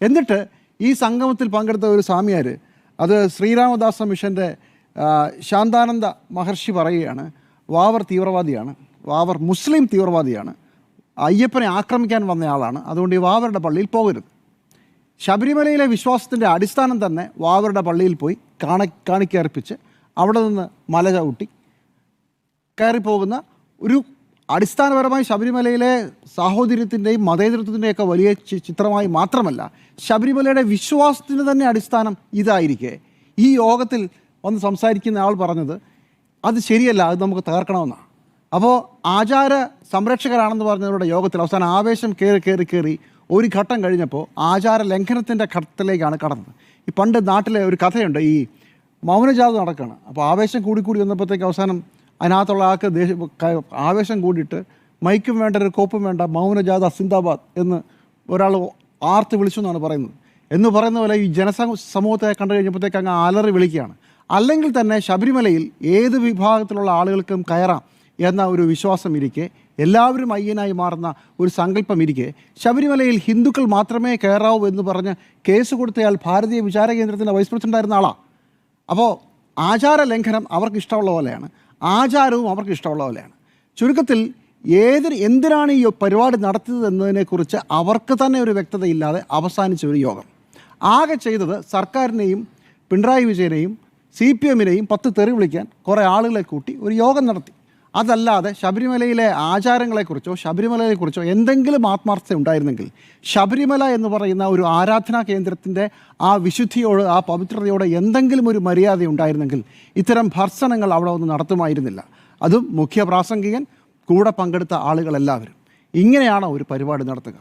എന്നിട്ട് ഈ സംഗമത്തിൽ പങ്കെടുത്ത ഒരു സ്വാമിയാർ, അത് ശ്രീരാമദാസ മിഷൻ്റെ ശാന്താനന്ദ മഹർഷി പറയുകയാണ്, വാവർ തീവ്രവാദിയാണ്, വാവർ മുസ്ലിം തീവ്രവാദിയാണ്, അയ്യപ്പനെ ആക്രമിക്കാൻ വന്നയാളാണ്, അതുകൊണ്ട് ഈ വാവരുടെ പള്ളിയിൽ പോകരുത്. ശബരിമലയിലെ വിശ്വാസത്തിൻ്റെ അടിസ്ഥാനം തന്നെ വാവരുടെ പള്ളിയിൽ പോയി കാണിക്കർപ്പിച്ച് അവിടെ നിന്ന് മല ചവിട്ടി കയറിപ്പോകുന്ന ഒരു അടിസ്ഥാനപരമായി ശബരിമലയിലെ സാഹോദര്യത്തിൻ്റെയും മതേതരത്വത്തിൻ്റെയൊക്കെ വലിയ ചിത്രമായി മാത്രമല്ല, ശബരിമലയുടെ വിശ്വാസത്തിന് തന്നെ അടിസ്ഥാനം ഇതായിരിക്കെ ഈ യോഗത്തിൽ വന്ന് സംസാരിക്കുന്ന ആൾ പറഞ്ഞത് അത് ശരിയല്ല, അത് നമുക്ക് തകർക്കണമെന്നാണ്. അപ്പോൾ ആചാര സംരക്ഷകരാണെന്ന് പറഞ്ഞവരുടെ യോഗത്തിൽ അവസാനം ആവേശം കയറി ഒരു ഘട്ടം കഴിഞ്ഞപ്പോൾ ആചാര ലംഘനത്തിൻ്റെ ഘട്ടത്തിലേക്കാണ് കടന്നത്. ഈ പണ്ട് നാട്ടിലെ ഒരു കഥയുണ്ട്, ഈ മൗനജാഥ നടക്കുകയാണ്. അപ്പോൾ ആവേശം കൂടി വന്നപ്പോഴത്തേക്ക് അവസാനം അതിനകത്തുള്ള ആൾക്ക് ആവേശം കൂടിയിട്ട് മൈക്കും വേണ്ട, ഒരു കോപ്പും വേണ്ട, മൗനജാഥ സിന്ദാബാദ് എന്ന് ഒരാൾ ആർത്ത് വിളിച്ചു എന്നാണ് പറയുന്നത്. എന്ന് പറയുന്ന പോലെ ഈ സമൂഹത്തെ കണ്ടു കഴിഞ്ഞപ്പോഴത്തേക്ക് അങ്ങ് അലറി വിളിക്കുകയാണ്. അല്ലെങ്കിൽ തന്നെ ശബരിമലയിൽ ഏത് വിഭാഗത്തിലുള്ള ആളുകൾക്കും കയറാം എന്ന ഒരു വിശ്വാസം ഇരിക്കെ, എല്ലാവരും അയ്യനായി മാറുന്ന ഒരു സങ്കല്പം ഇരിക്കെ, ശബരിമലയിൽ ഹിന്ദുക്കൾ മാത്രമേ കയറാവൂ എന്ന് പറഞ്ഞ് കേസ് കൊടുത്തയാൾ ഭാരതീയ വിചാര കേന്ദ്രത്തിൻ്റെ വൈസ് പ്രസിഡൻ്റായിരുന്ന ആളാണ്. അപ്പോൾ ആചാര ലംഘനം അവർക്ക് ഇഷ്ടമുള്ള പോലെയാണ്, ആചാരവും അവർക്ക് ഇഷ്ടമുള്ള പോലെയാണ്. ചുരുക്കത്തിൽ എന്തിനാണ് ഈ പരിപാടി നടത്തിയത് എന്നതിനെക്കുറിച്ച് അവർക്ക് തന്നെ ഒരു വ്യക്തതയില്ലാതെ അവസാനിച്ച ഒരു യോഗം. ആകെ ചെയ്തത് സർക്കാരിനെയും പിണറായി വിജയനെയും CPM-നെയും 10 തെറി വിളിക്കാൻ കുറേ ആളുകളെ കൂട്ടി ഒരു യോഗം നടത്തി. അതല്ലാതെ ശബരിമലയിലെ ആചാരങ്ങളെക്കുറിച്ചോ ശബരിമലയെക്കുറിച്ചോ എന്തെങ്കിലും ആത്മാർത്ഥത ഉണ്ടായിരുന്നെങ്കിൽ, ശബരിമല എന്ന് പറയുന്ന ഒരു ആരാധനാ കേന്ദ്രത്തിൻ്റെ ആ വിശുദ്ധിയോട്, ആ പവിത്രതയോട് എന്തെങ്കിലും ഒരു മര്യാദ ഉണ്ടായിരുന്നെങ്കിൽ ഇത്തരം ഭർസനങ്ങൾ അവിടെ ഒന്ന് നടത്തുമായിരുന്നില്ല. അതും മുഖ്യ പ്രാസംഗികൻ, കൂടെ പങ്കെടുത്ത ആളുകളെല്ലാവരും. ഇങ്ങനെയാണ് ഒരു പരിപാടി നടത്തുക.